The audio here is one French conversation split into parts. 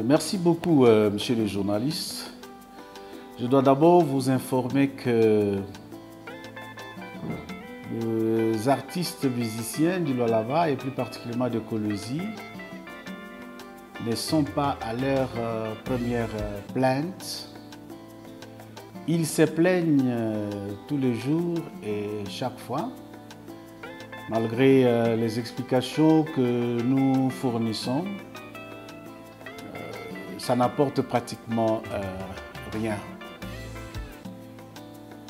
Merci beaucoup, monsieur le journaliste. Je dois d'abord vous informer que les artistes musiciens du Lualaba et plus particulièrement de Kolwezi ne sont pas à leur première plainte. Ils se plaignent tous les jours et chaque fois, malgré les explications que nous fournissons. Ça n'apporte pratiquement rien.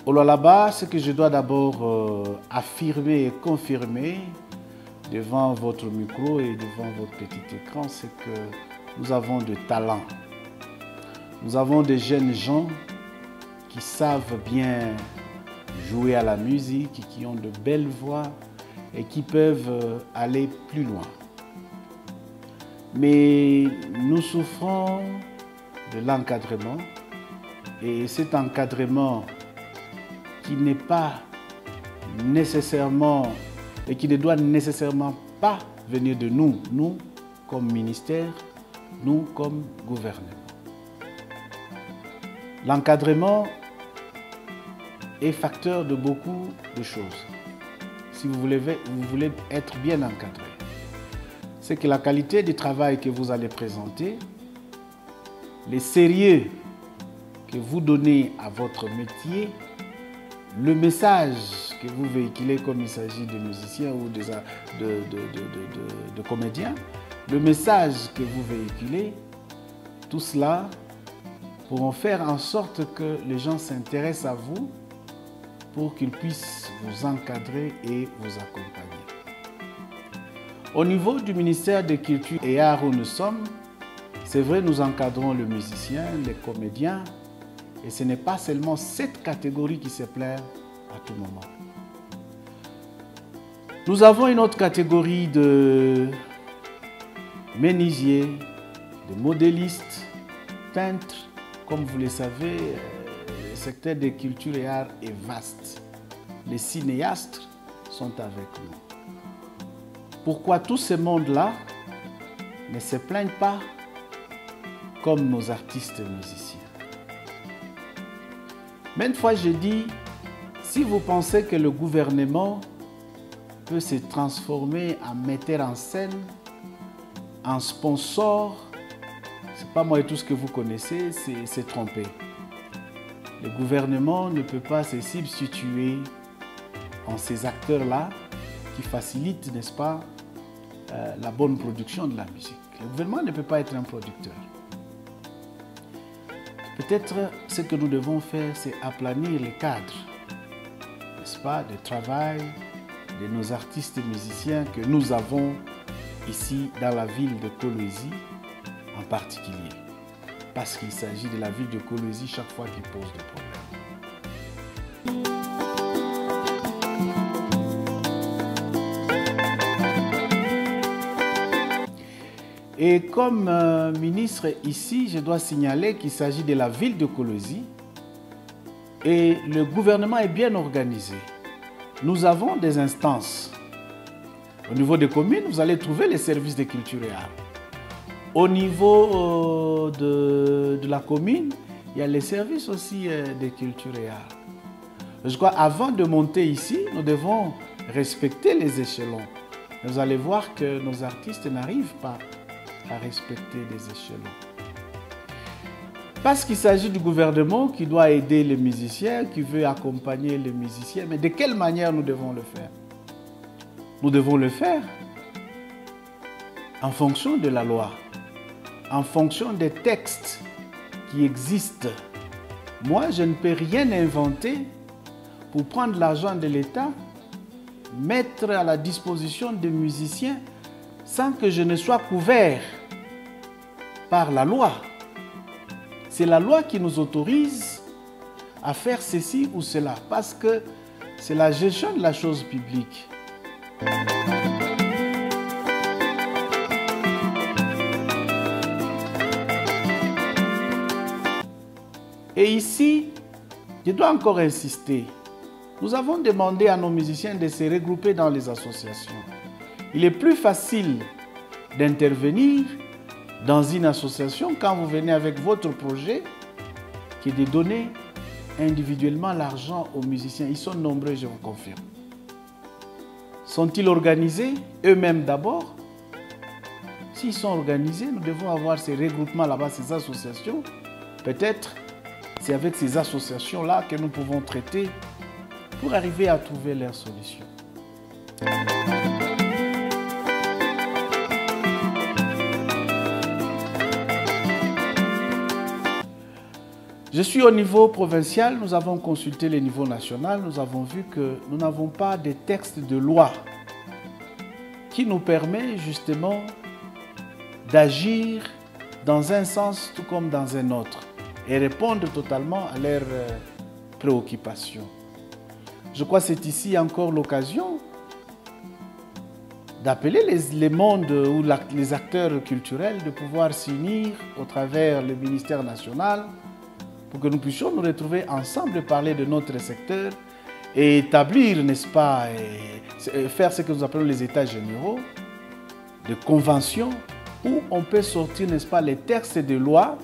Au Lualaba, ce que je dois d'abord affirmer et confirmer devant votre micro et devant votre petit écran, c'est que nous avons de talent. Nous avons des jeunes gens qui savent bien jouer à la musique, qui ont de belles voix et qui peuvent aller plus loin. Mais nous souffrons de l'encadrement et cet encadrement qui n'est pas nécessairement et qui ne doit nécessairement pas venir de nous, nous comme ministère, nous comme gouvernement. L'encadrement est facteur de beaucoup de choses. Si vous voulez être bien encadré, c'est que la qualité du travail que vous allez présenter, le sérieux que vous donnez à votre métier, le message que vous véhiculez comme il s'agit de musiciens ou de comédiens, le message que vous véhiculez, tout cela pourront faire en sorte que les gens s'intéressent à vous pour qu'ils puissent vous encadrer et vous accompagner. Au niveau du ministère de Culture et Arts où nous sommes, c'est vrai, nous encadrons le musicien, les comédiens, et ce n'est pas seulement cette catégorie qui se plaint à tout moment. Nous avons une autre catégorie de menuisiers, de modélistes, peintres. Comme vous le savez, le secteur des cultures et arts est vaste. Les cinéastes sont avec nous. Pourquoi tous ces mondes-là ne se plaignent pas comme nos artistes musiciens? Maintes fois, je dis, si vous pensez que le gouvernement peut se transformer en metteur en scène, en sponsor, c'est pas moi et tout ce que vous connaissez, c'est tromper. Le gouvernement ne peut pas se substituer en ces acteurs-là qui facilitent, n'est-ce pas, la bonne production de la musique. Le gouvernement ne peut pas être un producteur. Peut-être ce que nous devons faire, c'est aplanir les cadres, n'est-ce pas, de travail de nos artistes musiciens que nous avons ici dans la ville de Kolwezi en particulier. Parce qu'il s'agit de la ville de Kolwezi chaque fois qu'il pose des problèmes. Et comme ministre ici, je dois signaler qu'il s'agit de la ville de Kolwezi et le gouvernement est bien organisé. Nous avons des instances. Au niveau des communes, vous allez trouver les services de culture et arts. Au niveau de la commune, il y a les services aussi de culture et arts. Je crois qu'avant de monter ici, nous devons respecter les échelons. Vous allez voir que nos artistes n'arrivent pas à respecter les échelons. Parce qu'il s'agit du gouvernement qui doit aider les musiciens, qui veut accompagner les musiciens. Mais de quelle manière nous devons le faire? Nous devons le faire en fonction de la loi, en fonction des textes qui existent. Moi, je ne peux rien inventer pour prendre l'argent de l'État, mettre à la disposition des musiciens sans que je ne sois couvert par la loi. C'est la loi qui nous autorise à faire ceci ou cela, parce que c'est la gestion de la chose publique. Et ici, je dois encore insister, nous avons demandé à nos musiciens de se regrouper dans les associations. Il est plus facile d'intervenir dans une association, quand vous venez avec votre projet, qui est de donner individuellement l'argent aux musiciens. Ils sont nombreux, je vous confirme. Sont-ils organisés? Eux-mêmes d'abord. S'ils sont organisés, nous devons avoir ces regroupements là-bas, ces associations. Peut-être c'est avec ces associations-là que nous pouvons traiter pour arriver à trouver leurs solutions. Je suis au niveau provincial, nous avons consulté le niveau national, nous avons vu que nous n'avons pas de texte de loi qui nous permet justement d'agir dans un sens tout comme dans un autre et répondre totalement à leurs préoccupations. Je crois que c'est ici encore l'occasion d'appeler les mondes ou les acteurs culturels de pouvoir s'unir au travers le ministère national pour que nous puissions nous retrouver ensemble et parler de notre secteur et établir, n'est-ce pas, et faire ce que nous appelons les états généraux de conventions où on peut sortir, n'est-ce pas, les textes de loi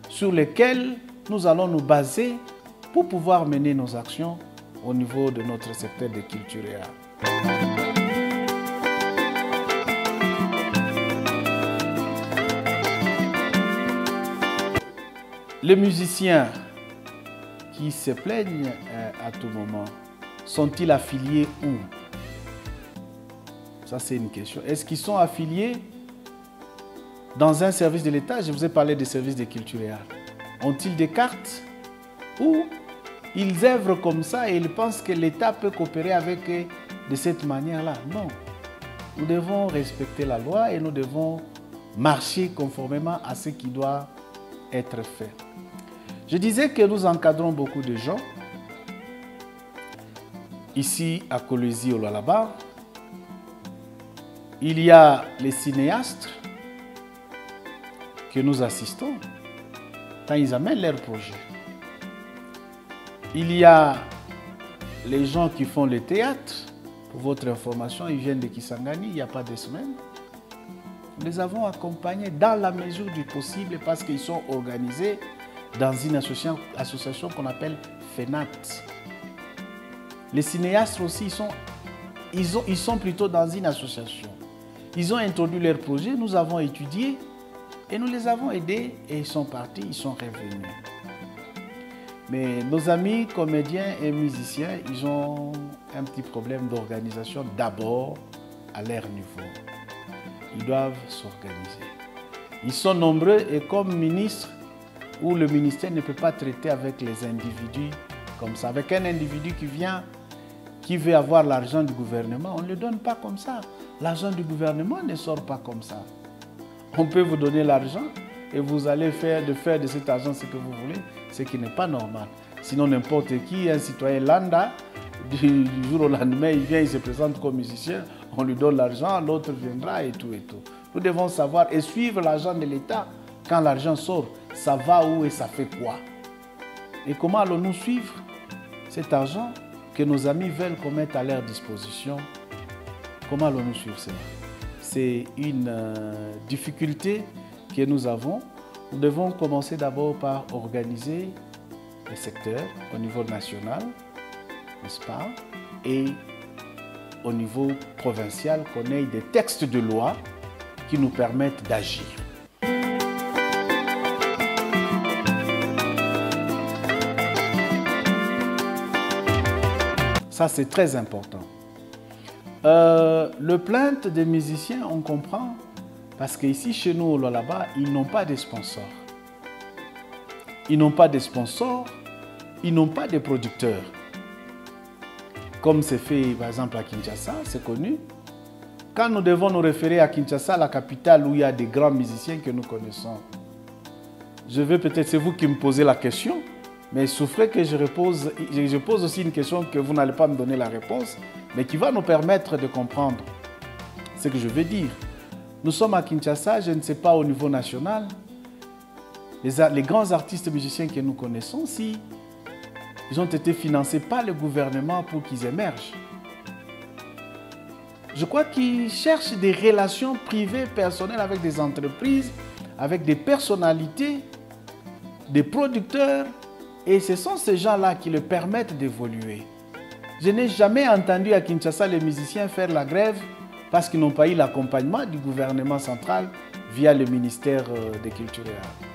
sur lesquels nous allons nous baser pour pouvoir mener nos actions au niveau de notre secteur de culture et art. Les musiciens qui se plaignent à tout moment, sont-ils affiliés où? Ça, c'est une question. Est-ce qu'ils sont affiliés dans un service de l'État? Je vous ai parlé des services de culture et art. Ont-ils des cartes? Ou ils œuvrent comme ça et ils pensent que l'État peut coopérer avec eux de cette manière-là? Non. Nous devons respecter la loi et nous devons marcher conformément à ce qui doit être fait. Je disais que nous encadrons beaucoup de gens. Ici, à Kolwezi, au Lualaba, il y a les cinéastes que nous assistons quand ils amènent leurs projets. Il y a les gens qui font le théâtre. Pour votre information, ils viennent de Kisangani il n'y a pas de semaines. Nous les avons accompagnés dans la mesure du possible parce qu'ils sont organisés dans une association qu'on appelle FENAT. Les cinéastes aussi, ils sont plutôt dans une association. Ils ont introduit leur projet, nous avons étudié et nous les avons aidés et ils sont partis, ils sont revenus. Mais nos amis comédiens et musiciens, ils ont un petit problème d'organisation d'abord à leur niveau. Ils doivent s'organiser. Ils sont nombreux et comme ministre, où le ministère ne peut pas traiter avec les individus comme ça. Avec un individu qui vient, qui veut avoir l'argent du gouvernement, on ne le donne pas comme ça. L'argent du gouvernement ne sort pas comme ça. On peut vous donner l'argent et vous allez faire de cet argent ce que vous voulez, ce qui n'est pas normal. Sinon, n'importe qui, un citoyen lambda, du jour au lendemain, il vient, il se présente comme musicien, on lui donne l'argent, l'autre viendra et tout et tout. Nous devons savoir et suivre l'argent de l'État. Quand l'argent sort, ça va où et ça fait quoi? Et comment allons-nous suivre cet argent que nos amis veulent qu'on mette à leur disposition? Comment allons-nous suivre cela? C'est une difficulté que nous avons. Nous devons commencer d'abord par organiser les secteurs au niveau national, n'est-ce pas? Et au niveau provincial, qu'on ait des textes de loi qui nous permettent d'agir. Ça, c'est très important. Le plainte des musiciens, on comprend, parce qu'ici, chez nous, au Lualaba, ils n'ont pas de sponsors. Ils n'ont pas de sponsors, ils n'ont pas de producteurs. Comme c'est fait, par exemple, à Kinshasa, c'est connu. Quand nous devons nous référer à Kinshasa, la capitale où il y a des grands musiciens que nous connaissons, c'est vous qui me posez la question, mais souffrez que je pose aussi une question que vous n'allez pas me donner la réponse, mais qui va nous permettre de comprendre ce que je veux dire. Nous sommes à Kinshasa, je ne sais pas au niveau national, les grands artistes musiciens que nous connaissons, si ils ont été financés par le gouvernement pour qu'ils émergent. Je crois qu'ils cherchent des relations privées, personnelles avec des entreprises, avec des personnalités, des producteurs. Et ce sont ces gens-là qui le permettent d'évoluer. Je n'ai jamais entendu à Kinshasa les musiciens faire la grève parce qu'ils n'ont pas eu l'accompagnement du gouvernement central via le ministère de Culture et Arts.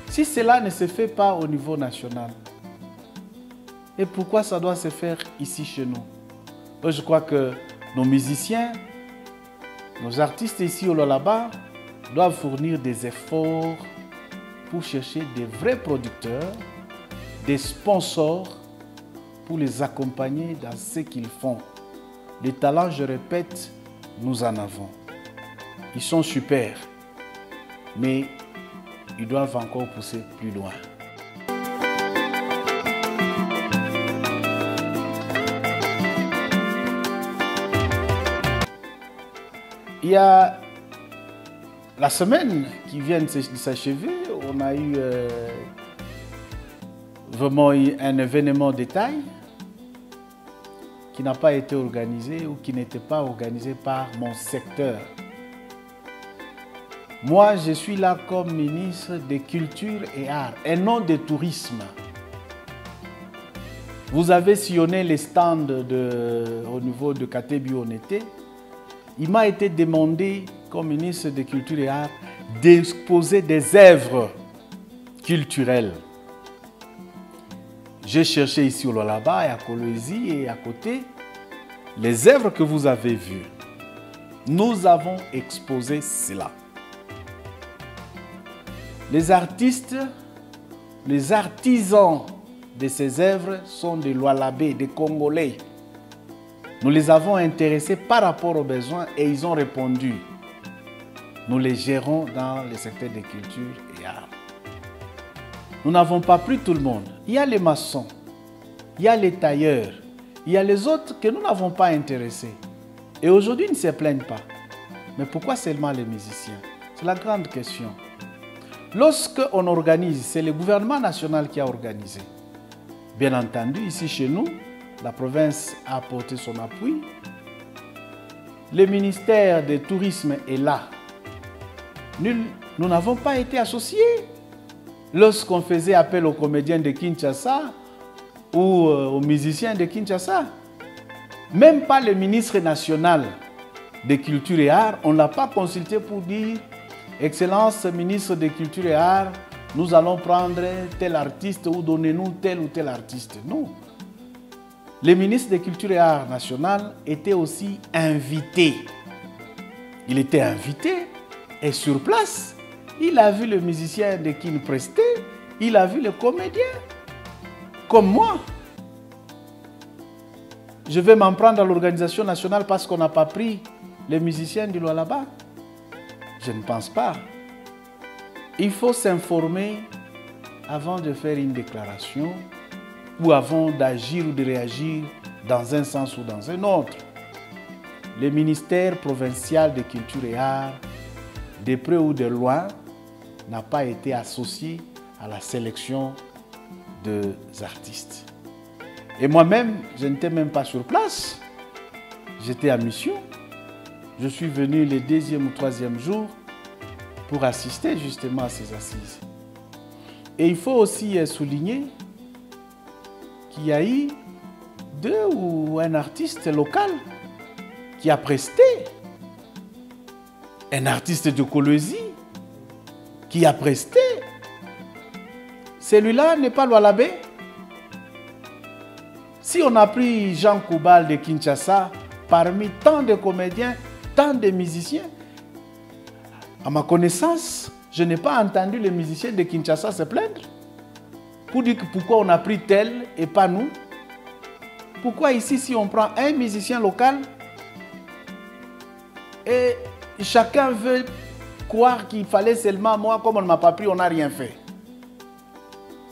Si cela ne se fait pas au niveau national, et pourquoi ça doit se faire ici chez nous? Je crois que nos musiciens, nos artistes ici au Lualaba doivent fournir des efforts pour chercher des vrais producteurs, des sponsors pour les accompagner dans ce qu'ils font. Les talents, je répète, nous en avons. Ils sont super, mais ils doivent encore pousser plus loin. Il y a la semaine qui vient de s'achever, on a eu vraiment un événement de taille qui n'a pas été organisé ou qui n'était pas organisé par mon secteur. Moi, je suis là comme ministre de Culture et Arts et non de Tourisme. Vous avez sillonné les stands au niveau de Katebi où on était. Il m'a été demandé, comme ministre de Culture et Arts, d'exposer des œuvres culturelles. J'ai cherché ici au Lualaba et à Kolwezi et à côté les œuvres que vous avez vues. Nous avons exposé cela. Les artistes, les artisans de ces œuvres sont des Lualabais, des Congolais. Nous les avons intéressés par rapport aux besoins et ils ont répondu. Nous les gérons dans le secteur de culture et art. Nous n'avons pas pris tout le monde. Il y a les maçons, il y a les tailleurs, il y a les autres que nous n'avons pas intéressés. Et aujourd'hui, ils ne se plaignent pas. Mais pourquoi seulement les musiciens? C'est la grande question. Lorsqu'on organise, c'est le gouvernement national qui a organisé. Bien entendu, ici chez nous, la province a apporté son appui. Le ministère du Tourisme est là. Nous n'avons pas été associés. Lorsqu'on faisait appel aux comédiens de Kinshasa ou aux musiciens de Kinshasa, même pas le ministre national de Culture et Arts, on ne l'a pas consulté pour dire « Excellence, ministre de Culture et Arts, nous allons prendre tel artiste ou donnez-nous tel ou tel artiste. » Non. Le ministre de Culture et Arts national était aussi invité. Il était invité et sur place, il a vu le musicien de Kin Presté, il a vu le comédien. Comme moi. Je vais m'en prendre à l'organisation nationale parce qu'on n'a pas pris les musiciens du Lualaba. Je ne pense pas. Il faut s'informer avant de faire une déclaration ou avant d'agir ou de réagir dans un sens ou dans un autre. Le ministère provincial de Culture et Arts, de près ou de loin, n'a pas été associé à la sélection des artistes. Et moi-même, je n'étais même pas sur place. J'étais en mission. Je suis venu le 2e ou 3e jour pour assister justement à ces assises. Et il faut aussi souligner qu'il y a eu un artiste local qui a presté, un artiste de Kolwezi qui a presté. Celui-là n'est pas Lualabé. Si on a pris Jean Koubal de Kinshasa, parmi tant de comédiens, tant de musiciens, à ma connaissance, je n'ai pas entendu les musiciens de Kinshasa se plaindre pour dire pourquoi on a pris tel et pas nous. Pourquoi ici, si on prend un musicien local et chacun veut croire qu'il fallait seulement moi, comme on ne m'a pas pris, on n'a rien fait.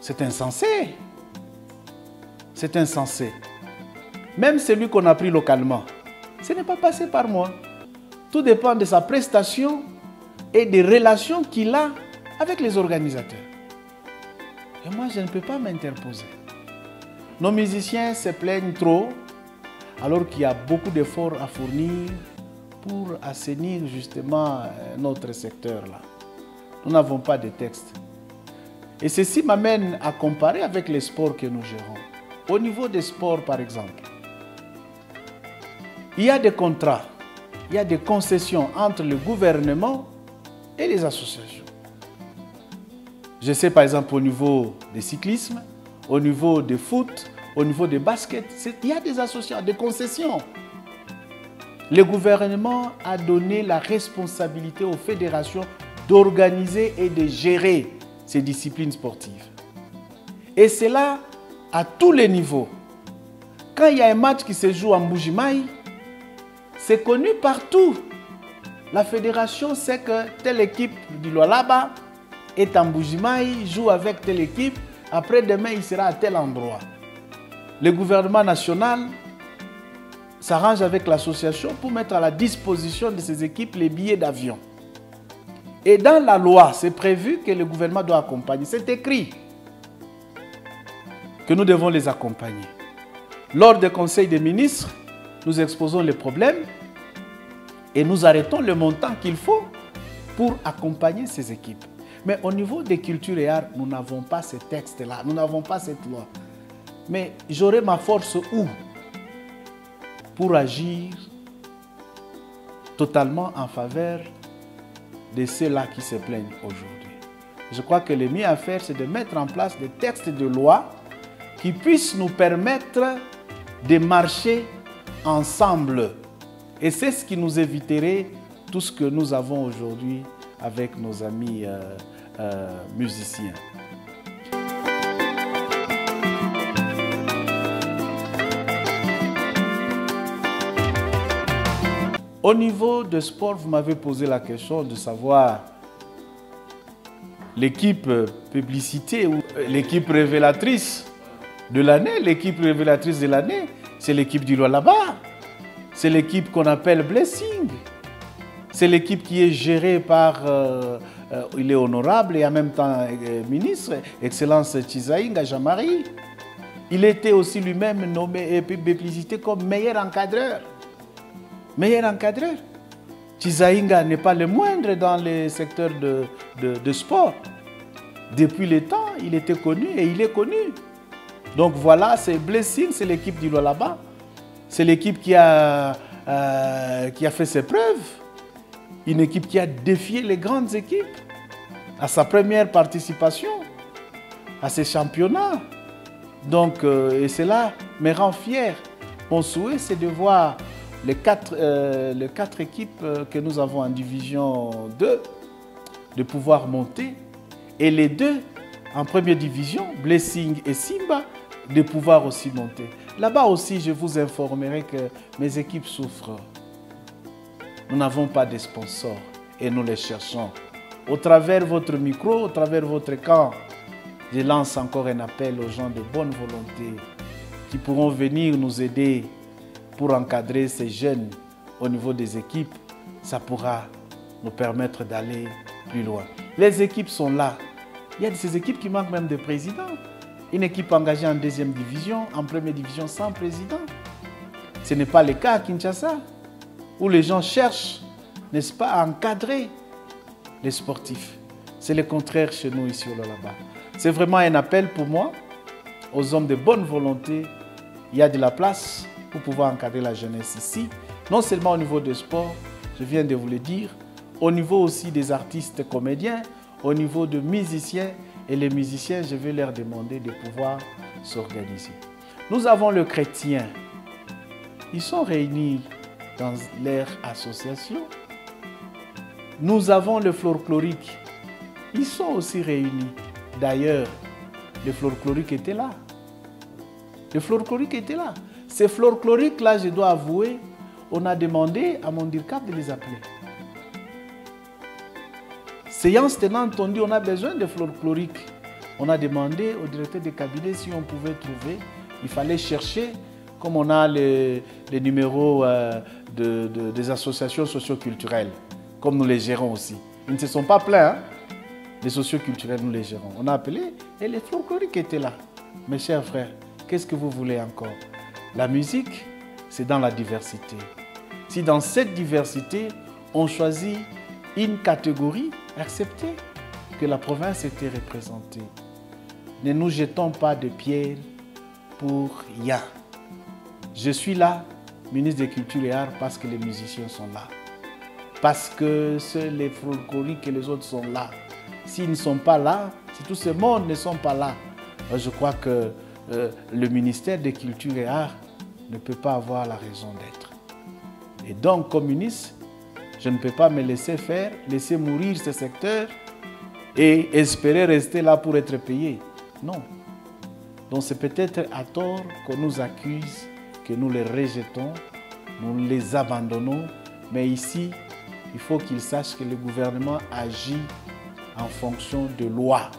C'est insensé. C'est insensé. Même celui qu'on a pris localement, ce n'est pas passé par moi. Tout dépend de sa prestation et des relations qu'il a avec les organisateurs. Et moi, je ne peux pas m'interposer. Nos musiciens se plaignent trop. alors qu'il y a beaucoup d'efforts à fournir pour assainir justement notre secteur-là. Nous n'avons pas de texte. Et ceci m'amène à comparer avec les sports que nous gérons. Au niveau des sports, par exemple, il y a des contrats, il y a des concessions entre le gouvernement et les associations. Je sais par exemple au niveau des cyclisme, au niveau des foot, au niveau des basket, il y a des associations, des concessions. Le gouvernement a donné la responsabilité aux fédérations d'organiser et de gérer ces disciplines sportives. Et c'est là à tous les niveaux. Quand il y a un match qui se joue en Mbuji-Mayi, c'est connu partout. La fédération sait que telle équipe du Lualaba est en Mbuji-Mayi, joue avec telle équipe, après demain il sera à tel endroit. Le gouvernement national s'arrange avec l'association pour mettre à la disposition de ces équipes les billets d'avion. Et dans la loi, c'est prévu que le gouvernement doit accompagner. C'est écrit que nous devons les accompagner. Lors des conseils des ministres, nous exposons les problèmes et nous arrêtons le montant qu'il faut pour accompagner ces équipes. Mais au niveau des cultures et arts, nous n'avons pas ces textes-là, nous n'avons pas cette loi. Mais j'aurai ma force où? Pour agir totalement en faveur de ceux-là qui se plaignent aujourd'hui. Je crois que le mieux à faire, c'est de mettre en place des textes de loi qui puissent nous permettre de marcher ensemble. Et c'est ce qui nous éviterait tout ce que nous avons aujourd'hui avec nos amis musiciens. Au niveau de sport, vous m'avez posé la question de savoir l'équipe publicité ou l'équipe révélatrice de l'année. L'équipe révélatrice de l'année, c'est l'équipe du Lualaba. C'est l'équipe qu'on appelle Blessing. C'est l'équipe qui est gérée par, il est honorable et en même temps ministre, Excellence Chizaïnga Jean-Marie. Il était aussi lui-même nommé et publicité comme meilleur encadreur. Meilleur encadreur. Chizaïnga n'est pas le moindre dans le secteur de sport. Depuis le temps, il était connu et il est connu. Donc voilà, c'est Blessing, c'est l'équipe du Lualaba. C'est l'équipe qui a fait ses preuves. Une équipe qui a défié les grandes équipes à sa première participation, à ces championnats. Donc, et cela me rend fier. Mon souhait, c'est de voir les quatre équipes que nous avons en division 2, de pouvoir monter. Et les deux en première division, Blessing et Simba, de pouvoir aussi monter. Là-bas aussi, je vous informerai que mes équipes souffrent. Nous n'avons pas de sponsors et nous les cherchons. Au travers votre micro, au travers votre camp, je lance encore un appel aux gens de bonne volonté qui pourront venir nous aider pour encadrer ces jeunes au niveau des équipes. Ça pourra nous permettre d'aller plus loin. Les équipes sont là. Il y a de ces équipes qui manquent même de président. Une équipe engagée en deuxième division, en première division sans président. Ce n'est pas le cas à Kinshasa, où les gens cherchent, n'est-ce pas, à encadrer les sportifs. C'est le contraire chez nous ici au Lualaba. C'est vraiment un appel pour moi, aux hommes de bonne volonté. Il y a de la place pour pouvoir encadrer la jeunesse ici. Non seulement au niveau du sport, je viens de vous le dire, au niveau aussi des artistes comédiens, au niveau de musiciens. Et les musiciens, je vais leur demander de pouvoir s'organiser. Nous avons le chrétien. Ils sont réunis dans leur association. Nous avons le folklorique. Ils sont aussi réunis. D'ailleurs, le folklorique était là. Le folklorique était là. Ces folkloriques-là, je dois avouer, on a demandé à Mondircap de les appeler. Séance tenant entendu, on a besoin de folklorique. On a demandé au directeur de cabinet si on pouvait trouver. Il fallait chercher, comme on a les numéros des associations socio-culturelles, comme nous les gérons aussi. Ils ne se sont pas plaints, hein? Les socio-culturels, nous les gérons. On a appelé et les folkloriques étaient là. Mes chers frères, qu'est-ce que vous voulez encore? La musique, c'est dans la diversité. Si dans cette diversité, on choisit une catégorie, acceptez que la province était représentée. Ne nous jetons pas de pierres pour rien. Je suis là, ministre de Culture et Arts, parce que les musiciens sont là. Parce que les folkloriques et les autres sont là. S'ils ne sont pas là, si tout ce monde ne sont pas là, je crois que le ministère de Culture et Arts ne peut pas avoir la raison d'être. Et donc, comme ministre, je ne peux pas me laisser faire, laisser mourir ce secteur et espérer rester là pour être payé. Non. Donc c'est peut-être à tort qu'on nous accuse, que nous les rejetons, nous les abandonnons. Mais ici, il faut qu'ils sachent que le gouvernement agit en fonction de lois.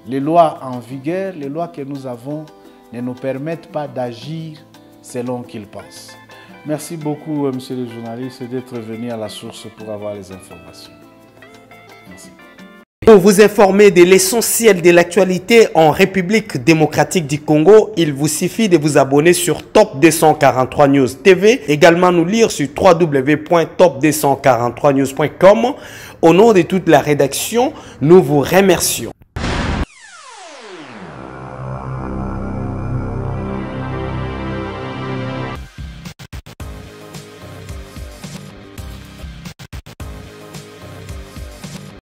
Les lois en vigueur, les lois que nous avons, ne nous permettent pas d'agir selon qu'ils pensent. Merci beaucoup, monsieur le journaliste, d'être venu à la source pour avoir les informations. Merci. Pour vous informer de l'essentiel de l'actualité en République démocratique du Congo, il vous suffit de vous abonner sur Top 243 News TV. Également nous lire sur www.top243news.com. Au nom de toute la rédaction, nous vous remercions.